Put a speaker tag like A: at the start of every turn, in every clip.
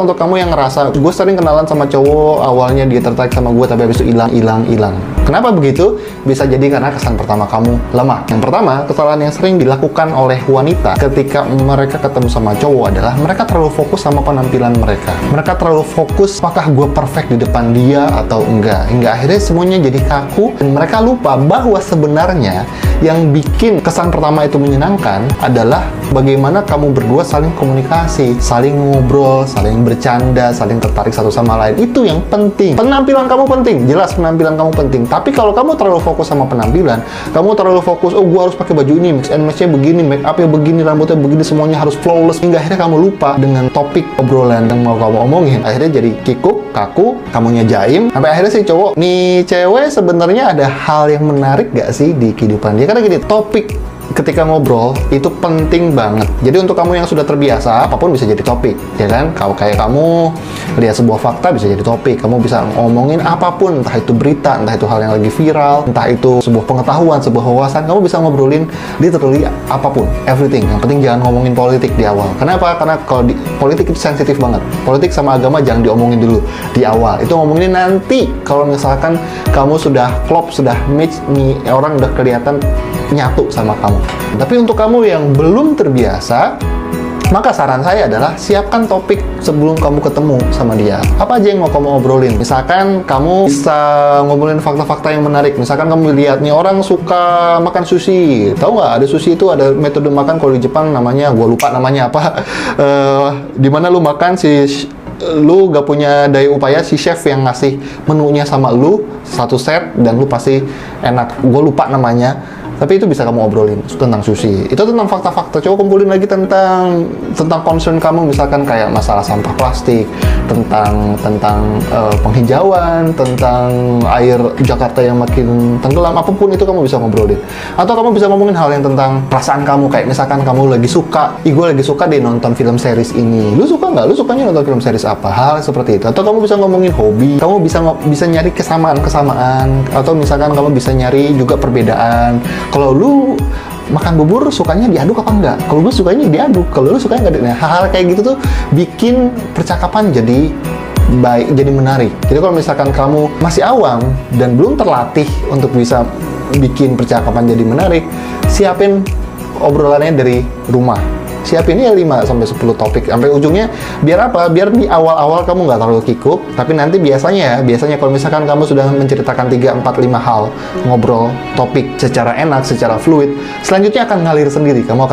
A: Untuk kamu yang ngerasa, gue sering kenalan sama cowok, awalnya dia tertarik sama gue, tapi habis itu hilang. Kenapa begitu? Bisa jadi karena kesan pertama kamu lemah. Yang pertama, kesalahan yang sering dilakukan oleh wanita ketika mereka ketemu sama cowok adalah mereka terlalu fokus sama penampilan mereka. Mereka terlalu fokus, apakah gue perfect di depan dia atau enggak. Hingga akhirnya semuanya jadi kaku, dan mereka lupa bahwa sebenarnya yang bikin kesan pertama itu menyenangkan adalah bagaimana kamu berdua saling komunikasi, saling ngobrol, saling bercanda, saling tertarik satu sama lain. Itu yang penting. Penampilan kamu penting, jelas penampilan kamu penting. Tapi kalau kamu terlalu fokus sama penampilan, kamu terlalu fokus, oh gue harus pakai baju ini, mix and match-nya begini, make up-nya begini, rambutnya begini, semuanya harus flawless. Hingga akhirnya kamu lupa dengan topik obrolan yang mau kamu omongin. Akhirnya jadi kikuk, kaku, kamunya jaim. Sampai akhirnya si cowok, nih cewek sebenarnya ada hal yang menarik gak sih di kehidupan dia? Karena gini, topik ketika ngobrol itu penting banget. Jadi untuk kamu yang sudah terbiasa, apapun bisa jadi topik, ya kan? Kalau kayak kamu lihat sebuah fakta bisa jadi topik. Kamu bisa ngomongin apapun, entah itu berita, entah itu hal yang lagi viral, entah itu sebuah pengetahuan, sebuah wawasan. Kamu bisa ngobrolin literally apapun, everything. Yang penting jangan ngomongin politik di awal. Kenapa? Karena kalau di politik itu sensitif banget. Politik sama agama jangan diomongin dulu di awal. Itu ngomongin nanti kalau misalkan kamu sudah klop, sudah match nih, orang udah kelihatan nyatu sama kamu. Tapi untuk kamu yang belum terbiasa, maka saran saya adalah siapkan topik sebelum kamu ketemu sama dia. Apa aja yang mau kamu obrolin? Misalkan kamu bisa ngobrolin fakta-fakta yang menarik. Misalkan kamu lihat nih orang suka makan sushi. Tahu nggak? Ada sushi itu ada metode makan kalau di Jepang namanya, gue lupa namanya apa. Dimana lu makan lu gak punya daya upaya, si chef yang ngasih menunya sama lu satu set dan lu pasti enak. Gue lupa namanya. Tapi itu bisa kamu obrolin tentang sushi. Itu tentang fakta-fakta. Coba kumpulin lagi tentang concern kamu, misalkan kayak masalah sampah plastik, tentang penghijauan, tentang air Jakarta yang makin tenggelam. Apapun itu kamu bisa ngobrolin. Atau kamu bisa ngomongin hal yang tentang perasaan kamu, kayak misalkan kamu lagi suka, gue lagi suka deh nonton film series ini. Lu suka nggak? Lu sukanya nonton film series apa? Hal seperti itu. Atau kamu bisa ngomongin hobi. Kamu bisa nyari kesamaan. Atau misalkan kamu bisa nyari juga perbedaan. Kalau lu makan bubur sukanya diaduk apa enggak? Kalau gue sukanya diaduk, kalau lu sukanya enggak. Nah, hal-hal kayak gitu tuh bikin percakapan jadi baik, jadi menarik. Jadi kalau misalkan kamu masih awam dan belum terlatih untuk bisa bikin percakapan jadi menarik, siapin obrolannya dari rumah. Siapin ya 5-10 topik sampai ujungnya. Biar apa? Biar di awal-awal kamu nggak terlalu kikuk, tapi nanti biasanya kalau misalkan kamu sudah menceritakan 3, 4, 5 hal, ngobrol topik secara enak, secara fluid, selanjutnya akan ngalir sendiri. Kamu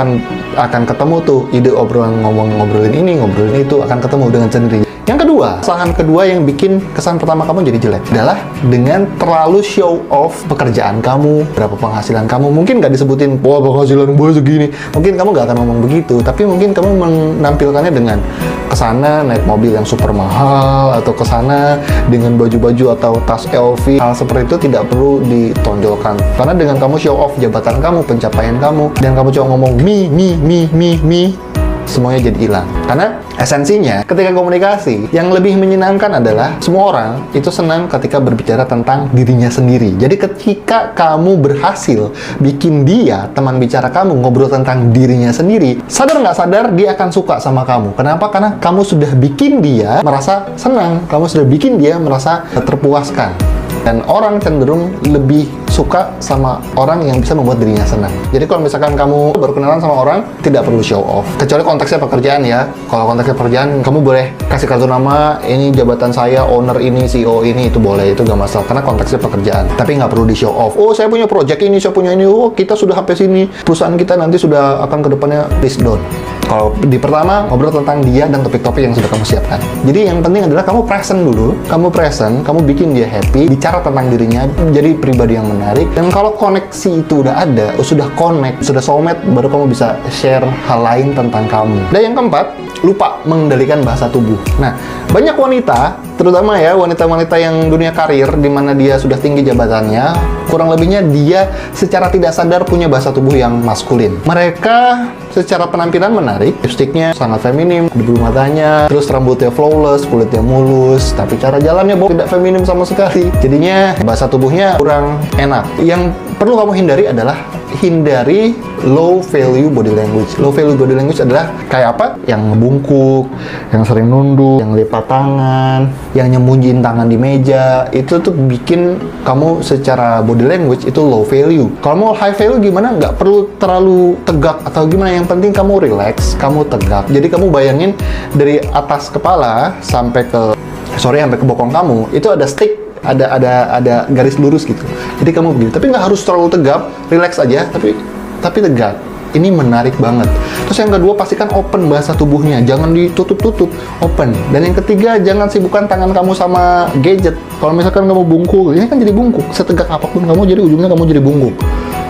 A: akan ketemu tuh ide obrolan, ngobrolin ini, ngobrolin itu, akan ketemu dengan sendiri. Yang kedua, kesalahan kedua yang bikin kesan pertama kamu jadi jelek adalah dengan terlalu show off pekerjaan kamu, berapa penghasilan kamu. Mungkin nggak disebutin, wah penghasilan gue segini. Mungkin kamu nggak akan ngomong begitu, tapi mungkin kamu menampilkannya dengan kesana naik mobil yang super mahal, atau kesana dengan baju-baju atau tas LV. Hal seperti itu tidak perlu ditonjolkan. Karena dengan kamu show off jabatan kamu, pencapaian kamu, dan kamu cuma ngomong me, semuanya jadi hilang. Karena esensinya ketika komunikasi yang lebih menyenangkan adalah semua orang itu senang ketika berbicara tentang dirinya sendiri. Jadi ketika kamu berhasil bikin dia, teman bicara kamu, ngobrol tentang dirinya sendiri, sadar nggak sadar dia akan suka sama kamu. Kenapa? Karena kamu sudah bikin dia merasa senang, kamu sudah bikin dia merasa terpuaskan. Dan orang cenderung lebih suka sama orang yang bisa membuat dirinya senang. Jadi kalau misalkan kamu baru kenalan sama orang, tidak perlu show off. Kecuali konteksnya pekerjaan ya. Kalau konteksnya pekerjaan, kamu boleh kasih kartu nama, ini jabatan saya, owner ini, CEO ini, itu boleh. Itu gak masalah, karena konteksnya pekerjaan. Tapi nggak perlu di show off. Oh, saya punya project ini, saya punya ini. Oh, kita sudah sampai sini. Perusahaan kita nanti sudah akan ke depannya. Please don't. Kalau di pertama, ngobrol tentang dia dan topik-topik yang sudah kamu siapkan. Jadi yang penting adalah kamu present dulu. Kamu bikin dia happy, bicara tentang dirinya, jadi pribadi yang menarik. Dan kalau koneksi itu udah ada, sudah connect, sudah soulmate, baru kamu bisa share hal lain tentang kamu. Dan yang keempat, lupa mengendalikan bahasa tubuh. Nah, banyak wanita, terutama ya wanita-wanita yang dunia karir, di mana dia sudah tinggi jabatannya, kurang lebihnya dia secara tidak sadar punya bahasa tubuh yang maskulin. Mereka secara penampilan menarik, lipstiknya sangat feminim, ada bulu matanya, terus rambutnya flawless, kulitnya mulus, tapi cara jalannya tidak feminim sama sekali. Jadinya bahasa tubuhnya kurang enak. Yang perlu kamu hindari adalah hindari low value body language. Low value body language adalah kayak apa? Yang ngebungkuk, yang sering nunduk, yang lipat tangan, yang nyembunyiin tangan di meja. Itu tuh bikin kamu secara body language itu low value. Kalau mau high value gimana? Nggak perlu terlalu tegak atau gimana. Yang penting kamu relax, kamu tegak. Jadi kamu bayangin dari atas kepala sampai ke bokong kamu itu ada stick, ada garis lurus gitu. Jadi kamu begini, tapi nggak harus terlalu tegap, relax aja, tapi tegak. Ini menarik banget. Terus yang kedua, pastikan open bahasa tubuhnya, jangan ditutup-tutup, open. Dan yang ketiga, jangan sibukkan tangan kamu sama gadget. Kalau misalkan kamu bungkuk, ini kan jadi bungkuk. Setegak apapun kamu, jadi ujungnya kamu jadi bungkuk.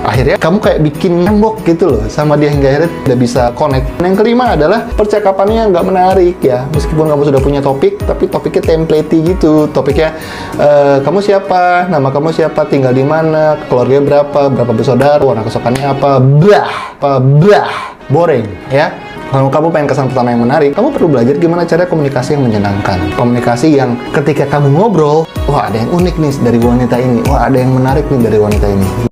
A: Akhirnya kamu kayak bikin tembok gitu loh sama dia, hingga akhirnya udah bisa connect. Dan yang kelima adalah percakapannya nggak menarik ya. Meskipun kamu sudah punya topik, tapi topiknya templatey gitu. Topiknya kamu siapa, nama kamu siapa, tinggal di mana, keluarga berapa bersaudara, warna kesukaannya apa, blah, boring ya. Kalau kamu pengen kesan pertama yang menarik, kamu perlu belajar gimana cara komunikasi yang menyenangkan. Komunikasi yang ketika kamu ngobrol, wah ada yang unik nih dari wanita ini, wah ada yang menarik nih dari wanita ini.